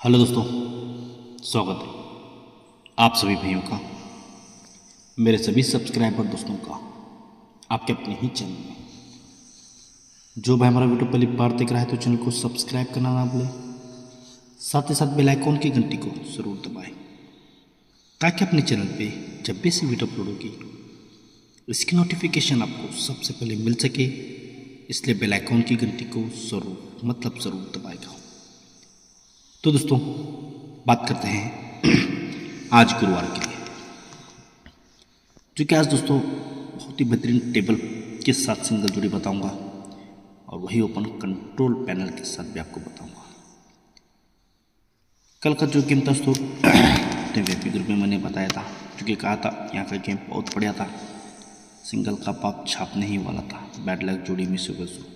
Hello दोस्तों, स्वागत है आप सभी भाइयों का, मेरे सभी सब्सक्राइबर दोस्तों का आपके अपने ही चैनल में। जो भाई हमारा वीडियो पहली बार देख रहा है तो चैनल को सब्सक्राइब करना ना भूलें, साथ ही साथ बेल आइकॉन की घंटी को ज़रूर दबाएं ताकि अपने चैनल पे जब भी ऐसी वीडियो अपलोड होगी इसकी नोटिफिकेशन आपको सबसे पहले मिल सके। इसलिए बेल आइकॉन की घंटी को ज़रूर दबाएगा। तो दोस्तों बात करते हैं आज गुरुवार के लिए, जो कि आज दोस्तों बहुत ही बेहतरीन टेबल के साथ सिंगल जोड़ी बताऊंगा और वही ओपन कंट्रोल पैनल के साथ भी आपको बताऊंगा। कल का जो गेम था दोस्तों वीआईपी ग्रुप में मैंने बताया था, जो कि कहा था यहाँ का गेम बहुत बढ़िया था, सिंगल का पाप छापने ही वाला था। बैड लक जोड़ी में से दोस्तों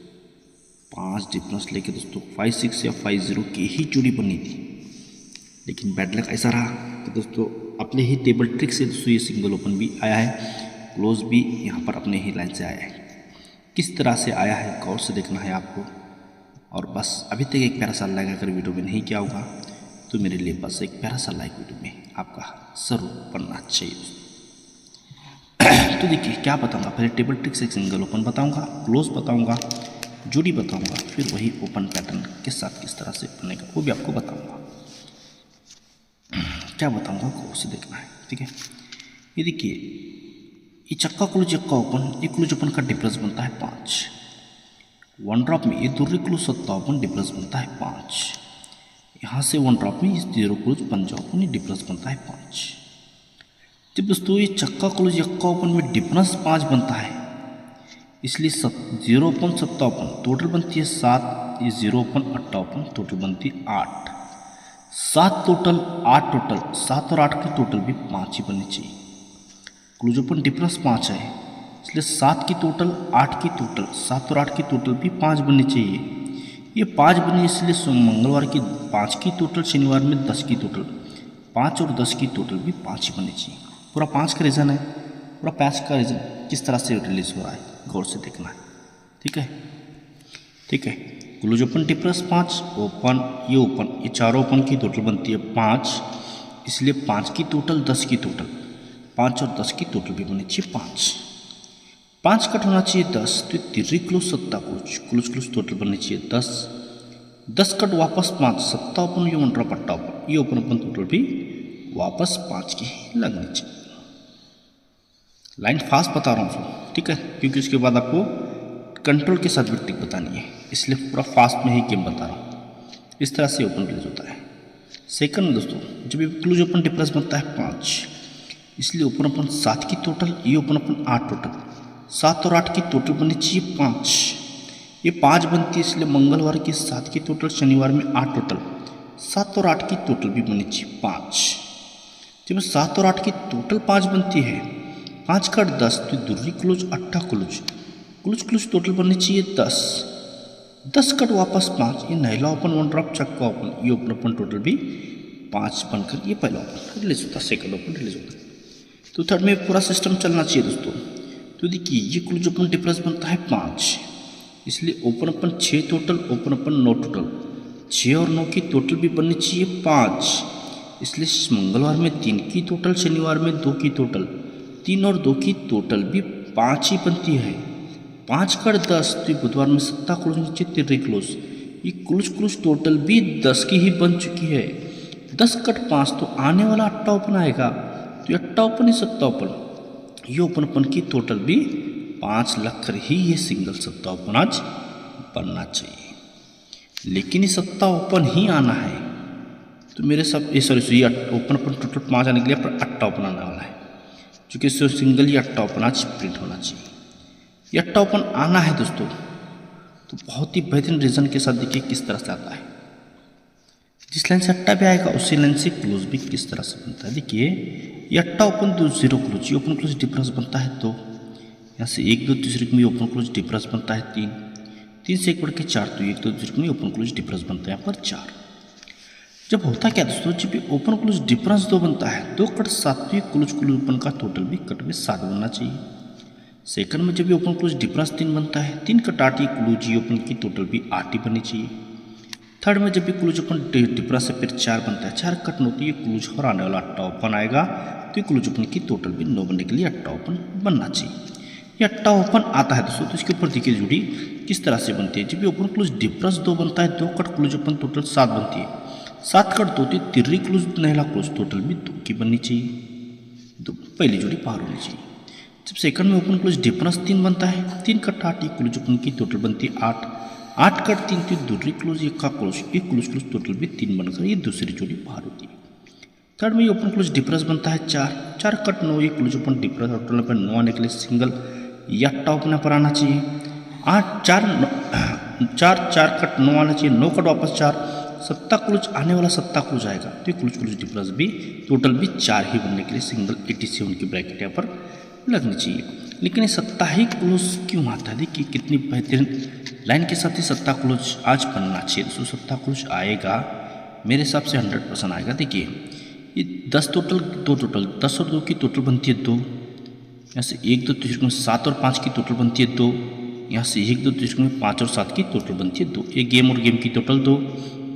5 डिफरेंस लेके दोस्तों 5-6 या 5-0 की ही जोड़ी बनी थी, लेकिन बैड लक ऐसा रहा कि दोस्तों अपने ही टेबल ट्रिक से दोस्तों ये सिंगल ओपन भी आया है, क्लोज भी यहाँ पर अपने ही लाइन से आया है। किस तरह से आया है गौर से देखना है आपको। और बस अभी तक एक प्यारा सा लाइक अगर वीडियो में नहीं किया होगा तो मेरे लिए बस एक प्यारा सा लाइक वीडियो में आपका जरूर बनना चाहिए। तो देखिए क्या बताऊँगा, पहले टेबल ट्रिक से एक सिंगल ओपन बताऊँगा, क्लोज बताऊँगा, जोड़ी बताऊंगा, फिर वही ओपन पैटर्न के साथ किस तरह से बनेगा वो भी आपको बताऊंगा। क्या बताऊंगा को उसे देखना है, ठीक है। ये देखिए ये चक्का क्लोज चक्का ओपन, ये क्लोज ओपन का डिफरेंस बनता है 5। 1 ड्रॉप में ये दुर्री क्लोज सत्ता ओपन डिफरेंस बनता है 5। यहाँ से 1 ड्रॉप में इस 0 क्लोज पंजा ओपन ये डिफरेंस बनता है 5। जब दोस्तों ये चक्का क्लोज यक्का ओपन में डिफरेंस 5 बनता है, इसलिए 0.57 टोटल बनती है 7, ये 0.58 टोटल बनती है 8। 7 टोटल 8 टोटल 7 और 8 की टोटल भी 5 ही बननी चाहिए। क्लोज ओपन डिफरेंस 5 है, इसलिए 7 की टोटल 8 की टोटल 7 और 8 की टोटल भी 5 बननी चाहिए। ये 5 बनी, इसलिए मंगलवार की 5 की टोटल, शनिवार में 10 की टोटल, 5 और 10 की टोटल भी 5 ही बननी चाहिए। पूरा 5 का रीज़न है, पूरा 5 का रीज़न किस तरह से रिलीज हो रहा है गौर से देखना है, ठीक है। क्लोज ओपन डिफरेंस 5, ओपन ये चारों ओपन की टोटल बनती है 5, इसलिए 5 की टोटल 10 की टोटल, 5 और 10 की टोटल भी बननी चाहिए 5। 5 कट होना चाहिए 10, तो तिर्री क्लोज सत्ता क्लोज टोटल बननी चाहिए 10। 10 कट वापस 5, सत्ता ओपन ये 1 ड्रॉप अट्टा ओपन, ये ओपन टोटल भी वापस 5 की ही लगनी चाहिए। लाइन फास्ट बता रहा हूँ, ठीक है, क्योंकि उसके बाद आपको कंट्रोल के साथ भी ट्रिक बतानी है, इसलिए पूरा फास्ट में ही गेम बता रहा हूँ। इस तरह से ओपन क्लोज होता है। सेकंड दोस्तों, जब ये क्लोज ओपन डिफरेंस बनता है 5, इसलिए ओपन अपन 7 की टोटल, ये ओपन अपन 8 टोटल, 7 और 8 की टोटल बननी चाहिए 5। ये 5 बनती है, इसलिए मंगलवार की 7 की टोटल, शनिवार में 8 टोटल, 7 और 8 की टोटल भी बननी चाहिए 5। जब 7 और 8 की टोटल 5 बनती है, 5 कट 10, तो दुर्री क्लोज अट्ठा क्लोज टोटल बननी चाहिए 10। 10 कट वापस 5, ये नैला ओपन 1 ड्रॉप चक्का ओपन, ये ओपन टोटल भी 5 बनकर ये पहला ओपन रिलीज होता है, सेकंड ओपन रिलीज होता है। तो थर्ड में पूरा सिस्टम चलना चाहिए दोस्तों। तो देखिए ये क्लोज ओपन डिफरेंस बनता है 5, इसलिए ओपन अपन 6 टोटल, ओपन अपन 9 टोटल, 6 और 9 की टोटल भी बननी चाहिए 5, इसलिए मंगलवार में 3 की टोटल, शनिवार में 2 की टोटल, 3 और 2 की टोटल भी 5 ही बनती है। 5 कर 10, तो बुधवार में सत्ता क्लोज नीचे तिर्री क्लोज, ये क्लोज टोटल भी 10 की ही बन चुकी है। 10 कट 5, तो आने वाला अट्टा ओपन आएगा, तो ये अट्टा ओपन ही सत्ता ओपन, ये ओपन की टोटल भी 5 लग कर ही ये सिंगल सत्ता ओपन आज बनना चाहिए। लेकिन ये सत्ता ओपन ही आना है, तो मेरे सब ये ओपन टोटल 5 आने के लिए पर अट्टा ओपन आने वाला है, चूँकि सिंगल ये अट्टा ओपन आज प्रिंट होना चाहिए। ये अट्टा ओपन आना है दोस्तों, तो बहुत ही बेहतरीन रीजन के साथ देखिए किस तरह से आता है। जिस लाइन से अट्टा भी आएगा उसी लाइन से क्लोज भी किस तरह से बनता है। देखिए ये अट्टा ओपन 2 0 क्लोज, ये ओपन क्लोज डिफरेंस बनता है 2, यहाँ से 1 2 तीसरे में ओपन क्लोज डिफरेंस बनता है 3, 3 से 1 बढ़ के 4, तो 1 2 तीसरे में ओपन क्लोज डिफरेंस बनता है यहाँ पर 4। जब होता क्या दोस्तों, जब ये ओपन क्लोज डिफरेंस 2 बनता है, 2 कट 7, तो ये क्लोज ओपन का टोटल भी कट में 7 बनना चाहिए। सेकंड में जब ये ओपन क्लोज डिफरेंस 3 बनता है, 3 कट 8, ये क्लोज ओपन की टोटल भी 8 ही बननी चाहिए। थर्ड में जब भी क्लूज अपन डिफरेंस से फिर 4 बनता है, 4 कट होती है क्लूज और आने वाला 8 ओपन आएगा, तो ये क्लूज ओपन की टोटल भी 9 बनने के लिए 8 ओपन बनना चाहिए। ये 8 ओपन आता है दोस्तों, तो इसके ऊपर देखिए जुड़ी किस तरह से बनती है। जब भी ओपन क्लूज डिफरेंस 2 बनता है, 2 कट क्लूज ओपन टोटल 7 बनती है, 7 कट 2 थी, तिर्री क्लूज नहला क्लूज टोटल भी 2 की बननी चाहिए, 2 पहली जोड़ी पार होनी चाहिए। जब सेकंड में ओपन क्लोज डिफरेंस 3 बनता है, 3 कट 8 एक क्लोज ओपन की टोटल बनती है 8, 8 कट 3 थी दूसरी क्लोज एक का क्लोज, एक क्लोज क्लोज टोटल भी 3 बनकर ये दूसरी जोड़ी बाहर होती है। थर्ड में ओपन क्लोज डिफरेंस बनता है 4, 4 कट 9 एक क्लोज ओपन डिफरेंस टोटल पर 9 आने के लिए सिंगल या टॉप में पर आना चाहिए। 8 4 कट 9 आना चाहिए, 9 कट वापस 4, 7 क्लोज आने वाला 7 क्लोज आएगा, तो ये क्लोज क्लोज डिफरेंस भी टोटल भी 4 ही बनने के लिए सिंगल 87 की ब्रैकेट यहाँ पर लगनी चाहिए। लेकिन ये 7 ही क्लोज क्यों आता है, देखिए कितनी बेहतरीन लाइन के साथ ही 7 क्लोज आज बनना चाहिए दोस्तों। 7 क्लोज आएगा मेरे हिसाब से 100% आएगा। देखिए ये 10 टोटल 2 टोटल 10 और 2 की टोटल बनती है 2, यहाँ से 1 2 तीसरे में 7 और 5 की टोटल बनती है 2, यहाँ से 1 2 तीसरे में 5 और 7 की टोटल बनती है 2। ये गेम और गेम की टोटल 2,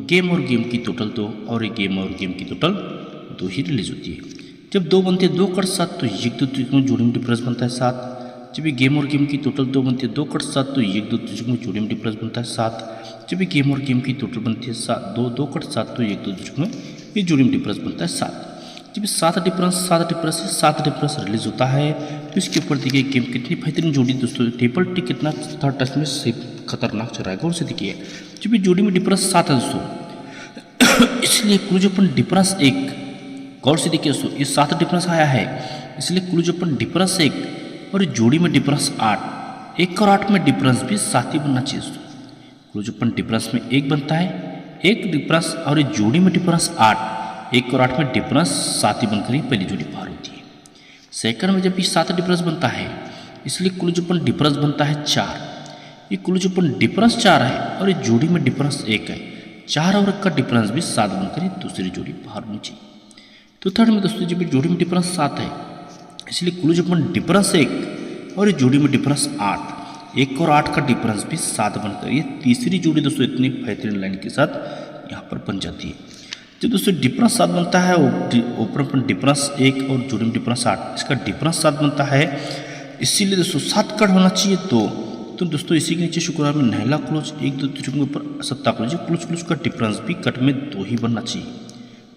गेम और गेम की टोटल 2, और ये गेम और गेम की टोटल 2 ही रिलीज होती है। जब 2 बनती है 2 कट 7, तो 1 2 तीसरे में जोड़ी में डिफरेंस बनता है 7। जब भी गेम और गेम की टोटल 2 बनती है 2 कट 7, तो 1 2 तीसरे में जोड़ी में डिफरेंस बनता है 7। जब भी गेम और गेम की टोटल बनती है 7 2 कट 7, तो 1 2 तीसरे में ये जोड़ी में डिफरेंस बनता है 7। जब 7 डिफरेंस रिलीज होता है, तो इसके ऊपर देखिए गेम कितनी बेहतरीन जोड़ी दोस्तों। टेबल टी कितना थर्ड टेस्ट में से खतरनाक चल रहा है, गौर से देखिए। जब जोड़ी में डिफरेंस 7 है दोस्तों, इसलिए क्लूज ओपन डिफरेंस 1, गौर से देखिए दोस्तों, ये 7 डिफरेंस आया है, इसलिए क्लूज ओपन डिफरेंस 1 और जोड़ी में डिफरेंस 8, 1 और 8 में डिफरेंस भी 7 ही बनना चाहिए दोस्तों। क्लूज ओपन डिफरेंस में 1 बनता है, 1 डिफरेंस और ये जोड़ी में डिफरेंस 8, 1 और 8 में डिफरेंस 7 ही बनकर ही पहली जोड़ी पार होती है। सेकंड में जब ये 7 डिफरेंस बनता है, इसलिए क्लूज ओपन डिफरेंस बनता है 4, ये क्लूज ओपन डिफरेंस 4 है और ये जोड़ी में डिफरेंस 1 है, 4 और 1 का डिफरेंस भी 7 बनकर दूसरी जोड़ी बाहर होनी चाहिए। तो थर्ड में दोस्तों जब जोड़ी में डिफरेंस 7 है, इसलिए क्लूज ओपन डिफरेंस 1 और ये जोड़ी में डिफरेंस 8, 1 और 8 का डिफरेंस भी 7 बनकर ये तीसरी जोड़ी दोस्तों इतनी बेहतरीन लाइन के साथ यहाँ पर बन जाती है। जब दोस्तों डिफरेंस 7 बनता है, ओपन ओपन डिफरेंस 1 और जोड़ी में डिफरेंस 8, इसका डिफरेंस 7 बनता है, इसीलिए दोस्तों 7 कट होना चाहिए 2। तो दोस्तों इसी के नीचे शुक्रवार में नहला क्लोज 1 2 तीसरे के ऊपर 7 क्लोज, क्लोज क्लोज का डिफरेंस भी कट में 2 ही बनना चाहिए।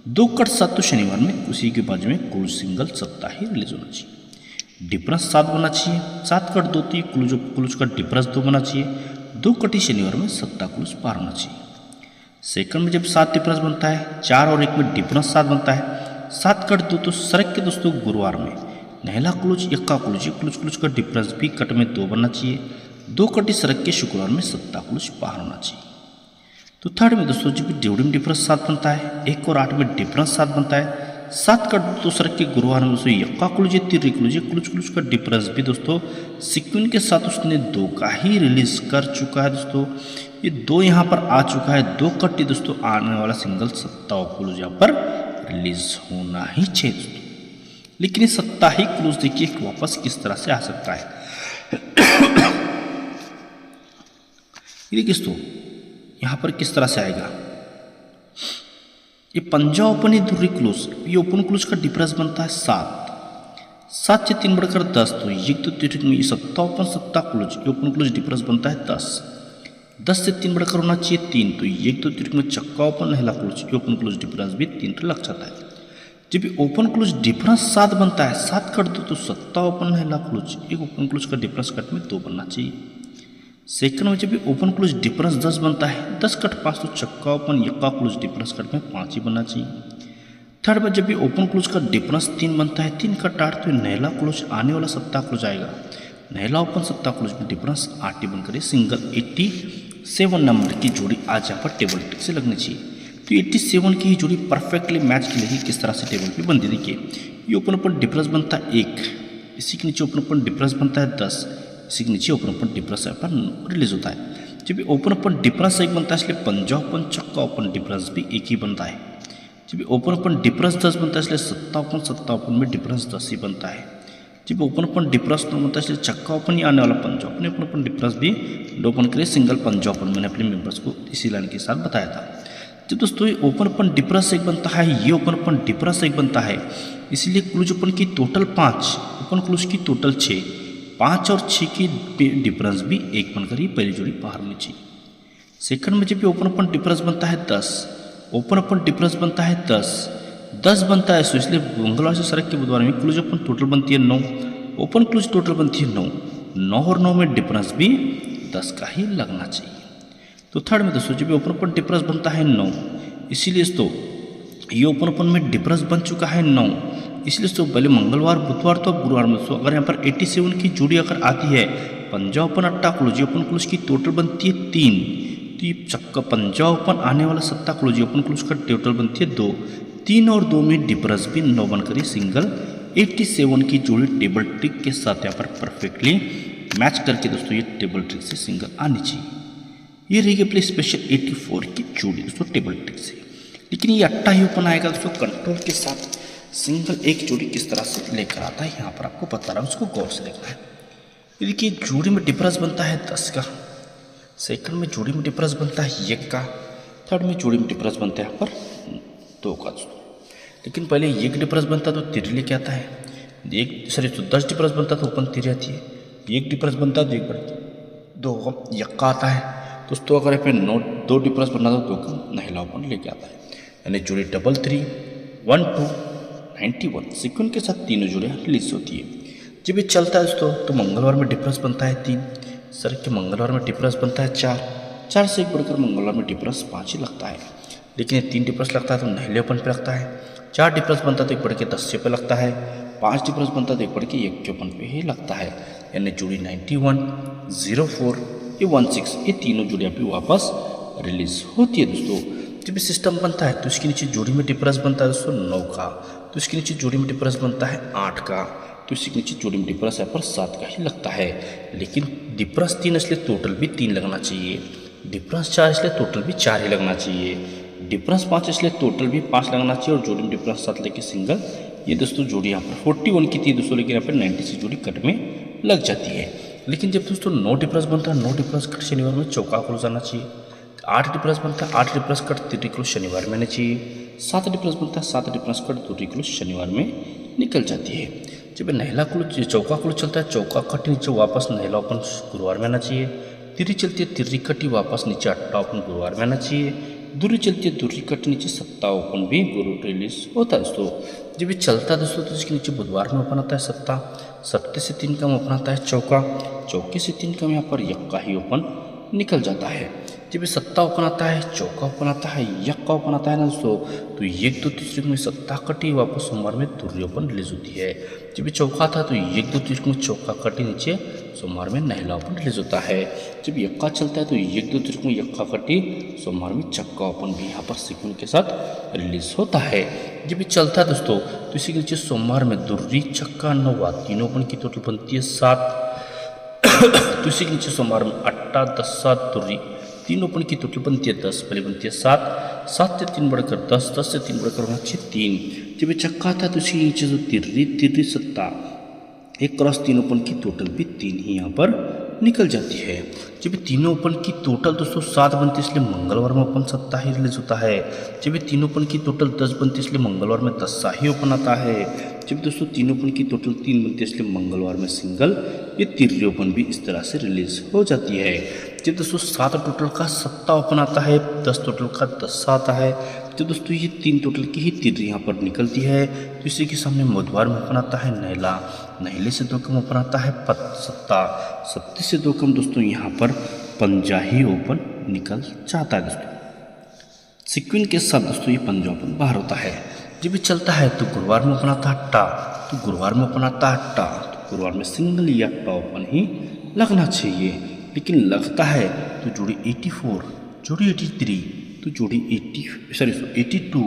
2 कट 7 तो शनिवार में उसी के बाजू में क्लूज सिंगल 7 ही रिलीज होना चाहिए। डिफरेंस 7 बनना चाहिए, 7 कट 2 थी, क्लूज का डिफरेंस 2 बनना चाहिए, 2 कट ही शनिवार में 7 क्लूज पार होना चाहिए। सेकंड में जब 7 डिफरेंस बनता है, 4 और 1 में डिफरेंस 7 बनता है, 7 कट 2 तो सरक के दोस्तों गुरुवार में नहला क्लूज यक्का क्लूज, क्लूज का डिफरेंस भी कट में 2 बनना चाहिए, 2 कट ही सरक के शुक्रवार में 7 क्लूज पार होना चाहिए। तो थर्ड में दोस्तों जब जोड़ी में डिफरेंस 7 बनता है, 1 और 8 में डिफरेंस 7 बनता है, 7 का तो सरक के गुरुवार में दोस्तों यक्का क्लूज तिर्री क्लूज, क्लूज का डिफरेंस भी दोस्तों सिक्विन के साथ उसने 2 का ही रिलीज कर चुका है दोस्तों। ये 2 यहाँ पर आ चुका है, 2 कट्टी दोस्तों आने वाला सिंगल 7 क्लूज यहाँ पर रिलीज होना ही चाहिए दोस्तों। लेकिन ये 7 ही क्लूज देखिए वापस किस तरह से आ सकता है। ये दोस्तों यहाँ पर किस तरह से आएगा, ये पंजा ओपन ही दूसरी क्लोज, ये ओपन क्लोज का डिफरेंस बनता है 7 से 3 बढ़कर 10, तो 1 2 3 में 7 ओपन 7 क्लोज, ये ओपन क्लोज डिफरेंस बनता है 10 से 3 बढ़कर होना चाहिए 3, तो 1 2 3 में चक्का ओपन नहला क्लोज, ये ओपन क्लोज डिफरेंस भी 3 लग जाता है। जब ये ओपन क्लोज डिफरेंस 7 बनता है, 7 कट 2 तो 7 ओपन नहला क्लोज, एक ओपन क्लोज का डिफरेंस कट में 2 बनना चाहिए। सेकंड में जब भी ओपन क्लोज डिफरेंस 10 बनता है, 10 कट 5 तो चक्का ओपन यक्का क्लोज डिफरेंस कट में 5 ही बनना चाहिए। थर्ड में जब भी ओपन क्लोज का डिफरेंस 3 बनता है, 3 कट 8 तो नहला क्लोज आने वाला 7 क्लोज आएगा, नहला ओपन 7 क्लोज में डिफरेंस 8 ही बनकर सिंगल 87 नंबर की जोड़ी आज यहाँ पर टेबल टिक से लगनी चाहिए। तो 87 की ही जोड़ी परफेक्टली मैच की लगी, किस तरह से टेबल पे बनती देखिए। ये ओपन ओपन डिफरेंस बनता है 1, इसी के नीचे ओपन ओपन डिफरेंस बनता है 10, इसी के नीचे ओपन ओपन डिफरेंस यहाँ पर रिलीज होता है। जब ओपन ओपन डिफरेंस 1 बनता है, इसलिए पंजा ओपन चक्का ओपन डिफरेंस भी 1 ही बनता है। जब ओपन ओपन डिफरेंस 10 बनता है, इसलिए 7 ओपन में डिफरेंस 10 ही बनता है। जब ओपन ओपन डिफरेंस 9 बनता है, इसलिए चक्का ओपन ही आने वाला पंजा ओपन डिफरेंस भी 2 ओपन करिए सिंगल पंजा ओपन। मैंने अपने मेंबर्स को इसी लाइन के साथ बताया था। जब दोस्तों ये ओपन अपन डिफरेंस एक बनता है, ये ओपन अपन डिफरेंस एक बनता है, इसलिए क्लूज ओपन की टोटल 5, ओपन क्लूज की टोटल 6, 5 और 6 की डिफरेंस भी एक बनकर ही पहली जोड़ी बाहर होनी चाहिए। सेकंड में जब ओपन अपन डिफरेंस बनता है 10, ओपन अपन डिफरेंस बनता है 10 बनता है, सो इसलिए मंगलवार से सरक के बुधवार में क्लूज ओपन टोटल बनती है 9, ओपन क्लूज टोटल बनती है 9 और 9 में डिफरेंस भी 10 का ही लगना चाहिए। तो थर्ड में दोस्तों जब ओपन ओपन डिफरेंस बनता है 9, इसीलिए तो ये ओपन ओपन में डिफरेंस बन चुका है 9, इसलिए तो पहले मंगलवार बुधवार तो गुरुवार में दोस्तों अगर यहाँ पर 87 की जोड़ी अगर आती है, पंजा ओपन अट्टा क्लोज ओपन क्लोज की टोटल बनती है 3, तो ये चक्का पंजा ओपन आने वाला सत्ता क्लोज ओपन क्लोज का टोटल बनती है 2, 3 और 2 में डिफरेंस भी 9 बनकर ही सिंगल 87 की जोड़ी टेबल ट्रिक के साथ यहाँ पर परफेक्टली मैच करके दोस्तों ये टेबल ट्रिक से सिंगल आनी चाहिए। ये रहेगी अपनी स्पेशल 84 की जोड़ी दोस्तों टेबल ट्रिक से। लेकिन ये अट्टा ही ओपन आएगा दोस्तों कंट्रोल के साथ, सिंगल एक जोड़ी किस तरह से लेकर आता है यहाँ पर आपको बता रहा हूँ, उसको गौर से देखना है। ये देखिए जोड़ी में डिफरेंस बनता है 10 का, सेकंड में जोड़ी में डिफरेंस बनता है 1 का, थर्ड में जोड़ी में डिफरेंस बनता है यहाँ पर 2 का दोस्तों। लेकिन पहले 1 डिफरेंस बनता तो 3 लेके आता है, 10 डिफरेंस बनता तो ओपन 3 आती है, 1 डिफरेंस बनता तो 1 बढ़ 2 यक्का आता है दोस्तों। अगर यहाँ पे 2 डिफरेंस बनना तो 2 का नहला ओपन लेके आता है, यानी जोड़ी 3 3 1 2 91 सीक्वेंस के साथ तीनों जोड़ियाँ रिलीज होती है। जब ये चलता है दोस्तों तो मंगलवार में डिफरेंस बनता है 3, सर के मंगलवार में डिफरेंस बनता है 4, 4 से एक बढ़कर मंगलवार में डिफरेंस 5 ही लगता है। लेकिन ये 3 डिफरेंस लगता है तो नहले ओपन पे लगता है, 4 डिफरेंस बनता तो एक बढ़ के 10 पे लगता है, 5 डिफरेंस बनता तो एक बढ़ के 1 के ओपन पे ही लगता है, यानी जोड़ी 91 04 ये 16 ये तीनों जोड़ियाँ भी वापस रिलीज होती है दोस्तों। जब सिस्टम बनता है तो इसके नीचे जोड़ी में डिफरेंस बनता है दोस्तों 9 का, तो इसके नीचे जोड़ी में डिफरेंस बनता है 8 का, तो इसके नीचे जोड़ी में डिफरेंस यहाँ पर 7 का ही लगता है। लेकिन डिफरेंस 3 इसलिए टोटल भी 3 लगना चाहिए, डिफरेंस 4 इसलिए टोटल भी 4 ही लगना चाहिए, डिफरेंस 5 इसलिए टोटल भी 5 लगना चाहिए, और जोड़ी में डिफरेंस 7 लेके सिंगल ये दोस्तों जोड़ी यहाँ पर 41 की थी दोस्तों, लेकिन यहाँ पर 90 से जोड़ी कट में लग जाती है। लेकिन जब दोस्तों 9 डिफरेंस बनता है, 9 डिफरेंस कट शनिवार में चौका क्लोज आना चाहिए, 8 डिफरेंस बनता है 8 डिफरेंस कट 3 क्लोज शनिवार में आना चाहिए, 7 डिफरेंस बनता है 7 डिफरेंस कट 2 क्लोज शनिवार में निकल जाती है। जब नहला क्लोज चौका क्लोज चलता है, चौका कट नीचे वापस नहला ओपन गुरुवार में आना चाहिए, तिरी चलती है तिरी कटी वापस नीचे अट्टा ओपन गुरुवार में आना चाहिए, दूरी चलती है दूरी कट नीचे सत्ता ओपन भी गुरु रिलीज होता है दोस्तों। जब ये चलता है दोस्तों तो इसके नीचे बुधवार में ओपन आता है सत्ता, सत्ते से 3 कम ओपन आता है चौका, चौके से 3 कम यहाँ पर यक्का ही ओपन निकल जाता है। जब ये सत्ता ओपन आता है, चौका ओपन आता है, यक्का ओपन आता है ना दोस्तों, तो 1 2 तीसरे में सत्ता कटी वापस सोमवार में दूरी ओपन रिलीज होती है। जब ये चौका था तो 1 2 तीसरे में चौका कटी नीचे सोमवार में नहला ओपन रिलीज होता है। जब यक्का चलता है तो 1 2 तीसरे में यक्का कटी सोमवार में चक्का ओपन भी यहाँ पर सीक्वेंस के साथ रिलीज होता है। जब ये चलता है दोस्तों तो इसी के नीचे सोमवार में दूरी चक्का नौवा तीनों ओपन की टोटल बनती है 7, तो इसी के नीचे सोमवार में अट्टा 10 7 दूरी तीनों ओपन की टोटल बनती है 10, पहले बनती है 7, 7 से 3 बढ़कर 10, 10 से 3 बढ़कर होना चाहिए 3। जब ये चक्का था तो इसके नीचे जो तिर्री सत्ता 1 क्रॉस 3 ओपन की टोटल भी 3 ही यहाँ पर निकल जाती है। जब ये तीनों ओपन की टोटल दोस्तों 7 बनती है, इसलिए मंगलवार में ओपन सत्ता ही रिलीज होता है। जब ये तीनों ओपन की टोटल 10 बनती है, इसलिए मंगलवार में 10 सा ही ओपन आता है। जब दोस्तों तीनों ओपन की टोटल 3 बनती है, इसलिए मंगलवार में सिंगल ये तिर्री ओपन भी इस तरह से रिलीज हो जाती है। जब दोस्तों 7 टोटल का सत्ता ओपन आता है, 10 टोटल का 10 आता है, तो दोस्तों ये 3 टोटल की ही तिर्री यहाँ पर निकलती है। तो इसी के सामने बुधवार में ओपन आता है नहला, नहले से 2 कम ओपन आता है सत्ता, सत्ते से 2 कम दोस्तों यहाँ पर पंजा ही ओपन निकल जाता है दोस्तों। सीक्वेंस के साथ दोस्तों ये पंजा ओपन बाहर होता है। जब भी चलता है तो गुरुवार में ओपन आता है अट्टा, तो गुरुवार में ओपन आता है अट्टा, तो गुरुवार में सिंगल या अट्टा ओपन ही लगना चाहिए। लेकिन लगता है तो जोड़ी 84, जोड़ी 83, तो जोड़ी 82,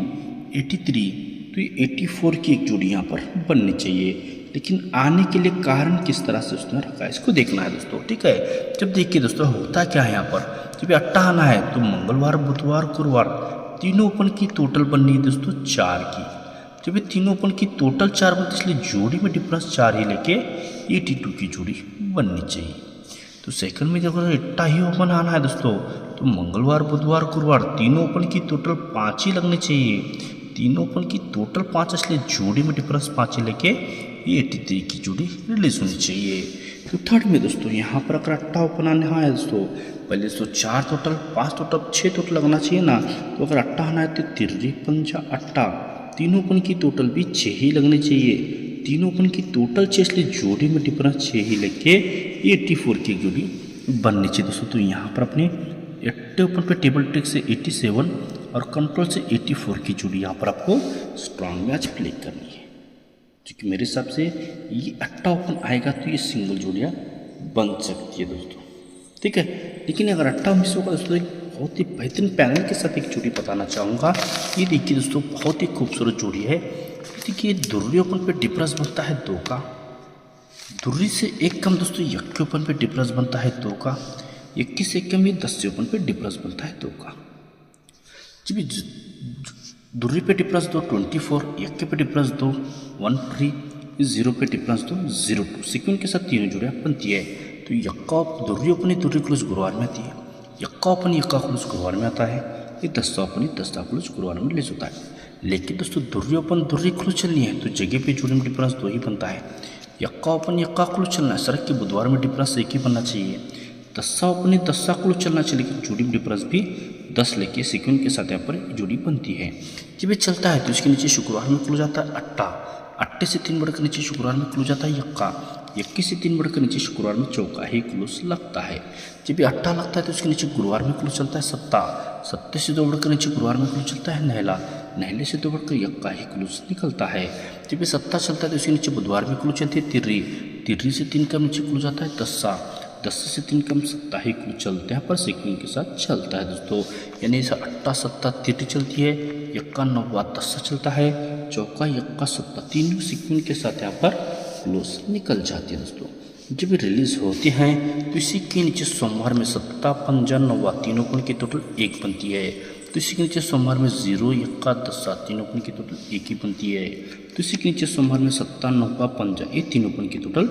83, तो ये 84 की एक जोड़ी यहाँ पर बननी चाहिए। लेकिन आने के लिए कारण किस तरह से उसने रखा है इसको देखना है दोस्तों, ठीक है। जब देखिए दोस्तों होता क्या है यहाँ पर, जब अट्टा आना है तो मंगलवार बुधवार गुरुवार तीनों ओपन की टोटल बननी है दोस्तों 4 की। जब ये तीनों ओपन की टोटल 4 बनती है, इसलिए जोड़ी में डिफरेंस 4 ही लेके 82 की जोड़ी बननी चाहिए। तो सेकंड में देखो अट्टा ही ओपन आना है दोस्तों, तो मंगलवार बुधवार गुरुवार तीनों ओपन की टोटल 5 ही लगने चाहिए। तीनों ओपन की टोटल 5, इसलिए जोड़ी में डिफरेंस 5 लेके ये 83 की जोड़ी रिलीज होनी चाहिए। तो थर्ड में दोस्तों यहाँ पर अगर अट्टा ओपन आना है दोस्तों, पहले दोस्तों 4 टोटल 5 टोटल 6 टोटल लगना चाहिए ना। तो अगर अट्टा आना है तो 3 पंजा अट्टा, तीनों ओपन की टोटल भी 6 ही लगने चाहिए। तीनों ओपन की टोटल 6, इसलिए जोड़ी में डिफरेंस 6 ही लेके 84 की जोड़ी बननी चाहिए दोस्तों। तो यहाँ पर अपने एट्टे ओपन पे टेबल ट्रिक से 87 और कंट्रोल से 84 की जोड़ी यहाँ पर आपको स्ट्रॉन्ग मैच प्ले करनी है। क्योंकि मेरे हिसाब से ये अट्टा ओपन आएगा तो ये सिंगल जोड़ियाँ बन सकती है दोस्तों, ठीक है। लेकिन अगर अट्टा मिस होगा दोस्तों, एक बहुत ही बेहतरीन पैनल के साथ एक जोड़ी बताना चाहूँगा। ये देखिए दोस्तों, बहुत ही खूबसूरत जोड़ी है। देखिए दुर्री ओपन पे डिफरेंस बनता है 2 का, दुर्री से 1 कम दोस्तों यक्के ओपन पे डिफरेंस बनता है 2 का, यक्के से 1 कम ये 10 से ओपन पे डिफरेंस बनता है 2 का। जब दुर्री पे डिफरेंस 2 24, यक्के पे डिफरेंस 2 13, 0 पे डिफरेंस 2 02, सिक्वेंस के साथ तीनों जोड़ियाँ बनती है। तो यक्का दुर्री ओपन दुर्री क्लोज गुरुवार में आती है, यक्का ओपन यक्का क्लोज गुरुवार में आता है, ये 10 ओपन 10 क्लोज गुरुवार में रिलीज होता है। लेकिन दोस्तों दुर्री ओपन दुर्री क्लोज चलनी है तो जगह पे जोड़ी में डिफरेंस 2 ही बनता है। यक्का ओपन यक्का क्लोज चलना है, सड़क के बुधवार में डिफरेंस 1 ही बनना चाहिए। 10 ओपन 10 क्लोज चलना चाहिए, लेकिन जोड़ी में डिफरेंस भी 10 लेके सिक्वेंस के साथ यहाँ पर जोड़ी बनती है। जब ये चलता है तो इसके नीचे शुक्रवार में क्लोज आता है अट्टा, अट्टे से 3 बढ़कर नीचे शुक्रवार में क्लोज आता है यक्का, यक्के से 3 बढ़कर नीचे शुक्रवार में चौका ही क्लोज लगता है। जब ये अट्टा लगता है तो उसके नीचे गुरुवार में क्लोज चलता है सत्ता, सत्ते से 2 बढ़कर नीचे गुरुवार में क्लोज चलता है नहला, नहले से 2 बढ़कर यक्का ही क्लोज निकलता है। जब ये सत्ता चलता है तो उसके नीचे बुधवार में क्लोज चलती है तिर्री, तिर्री से 3 का नीचे क्लोज आता है दस्सा, दस्से से 3 कम सत्ता ही क्लोज चलते हैं पर सिक्वेंस के साथ चलता है दोस्तों। यानी इसे अट्टा सत्ता तिर्री चलती है, यक्का नौवा दस्सा चलता है, चौका यक्का सत्ता तीनों सिक्वेंस के साथ यहाँ पर क्लोज निकल जाती है दोस्तों। जब रिलीज होती हैं तो इसी के नीचे सोमवार में सत्ता पंजा नौवा तीनों कोण की टोटल 1 बनती है। तो इसी के नीचे सोमवार में 0 यक्का दस्सा तीनों कोण की टोटल 1 ही बनती है। तो इसी के नीचे सोमवार में सत्ता नौवा पंजा ये तीनों कोण की टोटल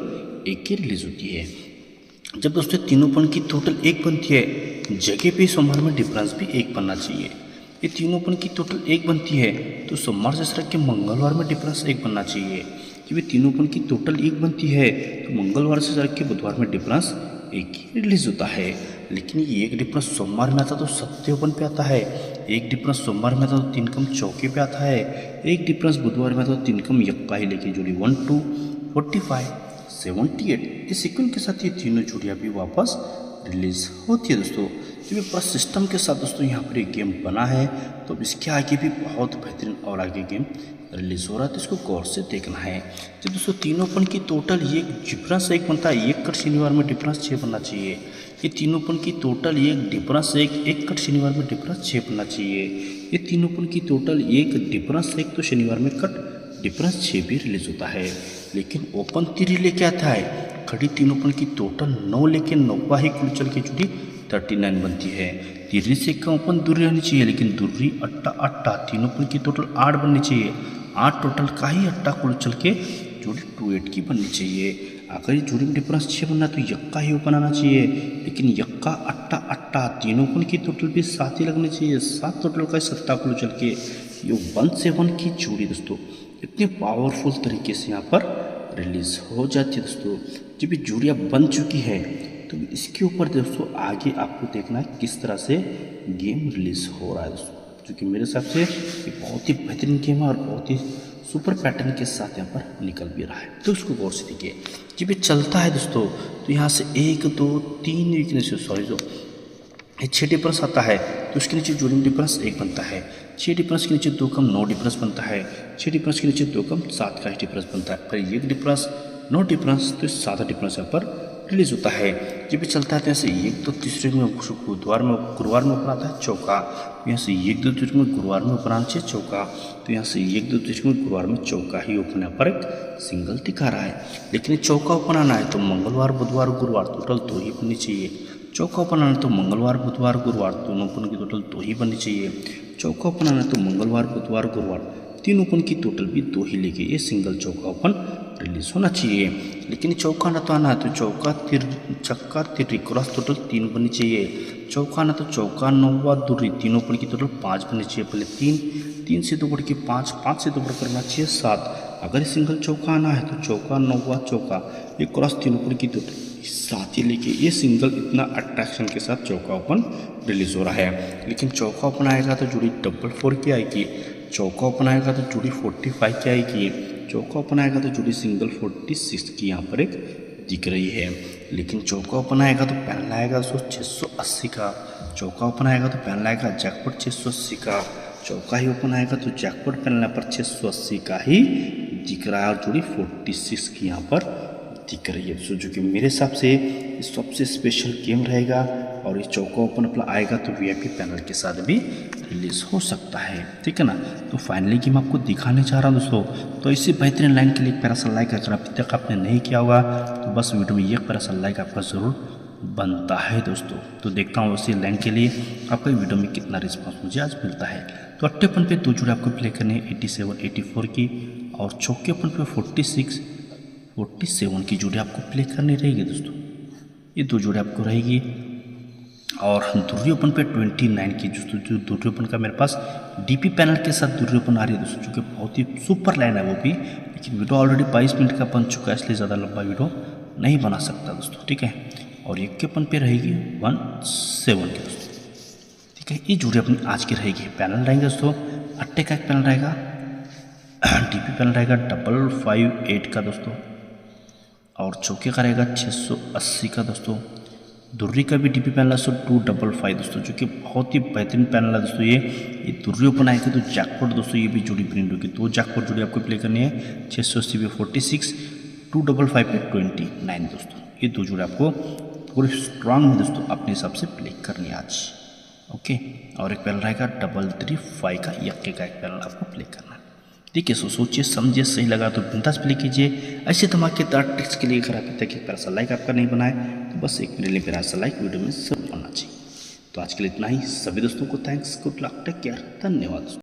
1 ही रिलीज होती है। जब दोस्तों तीनों कोण की टोटल 1 बनती है, जगह पे सोमवार में डिफरेंस भी 1 बनना चाहिए। ये तीनों कोण की टोटल 1 बनती है तो सोमवार से सर के मंगलवार में डिफरेंस 1 बनना चाहिए। जब ये तीनों कोण की टोटल 1 बनती है तो मंगलवार से सर के बुधवार में डिफरेंस 1 ही रिलीज होता है। लेकिन ये एक डिफरेंस सोमवार में आता तो सत्ते ओपन पे आता है, एक डिफरेंस सोमवार में आता तो 3 कम चौके पे आता है, एक डिफरेंस बुधवार में आता तो 3 कम यक्का ही लेके जोड़ी 1 2 45 78 इस सिक्वेंस के साथ ये तीनों जोड़ियाँ भी वापस रिलीज होती है दोस्तों। जब ये पूरा सिस्टम के साथ दोस्तों यहाँ पर एक गेम बना है तो इसके आगे भी बहुत बेहतरीन और आगे गेम रिलीज हो रहा है, तो इसको गौर से देखना है। जब दोस्तों तीनों ओपन की टोटल ये डिफरेंस 1 बनता है, एक कट शनिवार में डिफरेंस 6 बनना चाहिए। ये तीनों ओपन की टोटल एक डिफरेंस 1 एक कट शनिवार में डिफरेंस 6 बनना चाहिए। ये तीनों ओपन की टोटल एक डिफरेंस 1 तो शनिवार में कट डिफरेंस 6 भी रिलीज होता है। लेकिन ओपन 3 लेके आता है, खड़ी तीनों ओपन की टोटल 9 लेके 9 ही कुल चल के जुड़ी 39 बनती है। तिर्री से कम ओपन दूरी रहनी चाहिए, लेकिन दूरी अट्टा अट्टा तीनों ओपन की टोटल 8 बननी चाहिए। 8 टोटल का ही अट्टा कुल चल के जोड़ी 28 की बननी चाहिए। अगर ये जोड़ी में डिफरेंस 6 बनना तो यक्का ही ओपन आना चाहिए, लेकिन यक्का अट्टा अट्टा तीनों ओपन की टोटल भी 7 ही लगनी चाहिए। 7 टोटल का सत्ता कुल चल के ये 1 से 1 की जोड़ी दोस्तों इतने पावरफुल तरीके से यहाँ पर रिलीज हो जाती है दोस्तों। जब ये जोड़ियाँ बन चुकी है तो इसके ऊपर दोस्तों आगे आपको देखना है किस तरह से गेम रिलीज हो रहा है दोस्तों, क्योंकि मेरे हिसाब से ये बहुत ही बेहतरीन गेम है और बहुत ही सुपर पैटर्न के साथ यहाँ पर निकल भी रहा है। तो उसको गौर से देखिए, जब ये चलता है दोस्तों तो यहाँ से 1 2 3 वीकनेस जो 6 डिफरेंस आता है तो उसके नीचे जोड़ी में डिफरेंस 1 बनता है। 6 डिफरेंस के नीचे 2 कम 9 डिफरेंस बनता है। 6 डिफरेंस के नीचे 2 कम 7 का डिफरेंस बनता है। पर 1 डिफरेंस 9 डिफरेंस तो 7 डिफरेंस यहाँ पर रिलीज होता है। जब भी चलता है तो यहाँ से 1 2 तीसरे में गुरुवार में ऊपर आता है चौका, यहाँ से 1 2 तीसरे में गुरुवार में ऊपर आना चाहिए चौका, तो यहाँ से 1 2 तीसरे में गुरुवार में चौका ही ओपन यहाँ पर एक सिंगल दिखा रहा है। लेकिन चौका ओपन आना है तो मंगलवार बुधवार गुरुवार टोटल 2 ही बननी चाहिए। चौका ओपन आना है तो मंगलवार बुधवार गुरुवार दोनों ओपन की टोटल 2 ही बननी चाहिए। चौका ओपन आना है तो मंगलवार बुधवार गुरुवार तीन ओपन की टोटल भी 2 ही लेके ये सिंगल चौका ओपन रिलीज होना चाहिए। लेकिन चौका ना तो आना है, तो चौका तिर छक्का तिर्री क्रॉस टोटल 3 बननी चाहिए। चौका ना तो चौका नौवा दुर्री तीनों पड़ की टोटल 5 बननी चाहिए। पहले 3 से 2 बढ़ के 5 से 2 बढ़ करना चाहिए 7। अगर सिंगल चौका आना है तो चौका नौवा चौका ये क्रॉस तीनों पड़ की टोटल 7 ही लेके ये सिंगल इतना अट्रैक्शन के साथ चौका ओपन रिलीज हो रहा है। लेकिन चौका ओपन आएगा तो जुड़ी 4 की आएगी। चौका ओपन आएगा तो जुड़ी 45 की आएगी। चौका ओपन आएगा तो जुड़ी सिंगल 46 की यहाँ पर एक दिख रही है। लेकिन चौका ओपन आएगा तो पैनल आएगा 680 का। चौका ओपन आएगा तो पैनल आएगा जैकपॉट 680 का। चौका ही ओपन आएगा तो जैकपॉट पैनल पर 680 का ही दिख रहा है और जुड़ी 46 की यहाँ पर दिख रही है। दोस्तों जो कि मेरे हिसाब से सबसे स्पेशल गेम रहेगा और इस चौका ओपन अपना आएगा तो वीआईपी पैनल के साथ भी रिलीज हो सकता है, ठीक है ना। तो फाइनली गेम आपको दिखाने चाह रहा हूँ दोस्तों। तो इसी बेहतरीन लाइन के लिए एक प्यारा सा लाइक अगर अभी तक आपने नहीं किया होगा तो बस वीडियो में एक प्यारा सा लाइक आपका ज़रूर बनता है दोस्तों। तो देखता हूँ उसी लाइन के लिए आपका वीडियो में कितना रिस्पॉन्स मुझे आज मिलता है। तो अट्ठेपन पे 2 जोड़े आपको प्ले करने 87 84 की और चौकेपन पे 46 47 की जोड़ी आपको प्ले करनी रहेगी दोस्तों। ये 2 जोड़े आपको रहेगी। और दुर्री ओपन पे 29 की दोस्तों, जो दुर्री ओपन का मेरे पास डीपी पैनल के साथ दुर्री ओपन आ रही है दोस्तों, जो कि बहुत ही सुपर लाइन है वो भी। लेकिन वीडियो ऑलरेडी 22 मिनट का बन चुका है, इसलिए ज़्यादा लंबा वीडियो नहीं बना सकता दोस्तों, ठीक है। और एक के ओपन पे रहेगी 17 की दोस्तों, ठीक है। ये जोड़ी अपनी आज की रहेगी। पैनल रहेंगे दोस्तों, अट्टे का एक पैनल रहेगा, डीपी पैनल रहेगा 558 का दोस्तों, और चौके का रहेगा 680 का दोस्तों। दुर्री का भी डीपी पैनल है 255 दोस्तों, जो कि बहुत ही बेहतरीन पैनल है दोस्तों। ये दुर्री ओपन आएगी तो जैकपॉट दोस्तों ये भी जोड़ी प्रिंट होगी। 2 जैकपॉट जोड़ी आपको प्ले करनी है 680 पे 46 255 पे 29 दोस्तों। ये 2 जोड़ी आपको पूरे स्ट्रांग में दोस्तों अपने हिसाब से प्ले करनी है आज, ओके। और एक पैनल रहेगा 335 का यक्के का एक पैनल आपको प्ले करना है, ठीक है। सोचिए समझिए, सही लगा तो बिंदास प्ले कीजिए। ऐसे धमाकेदार ट्रिक्स के लिए अगर अभी तक एक प्यारा सा लाइक आपका नहीं बनाए तो बस एक मेरे लिए प्यारा सा लाइक वीडियो में जरूर होना चाहिए। तो आज के लिए इतना ही। सभी दोस्तों को thanks, good luck, take care, धन्यवाद।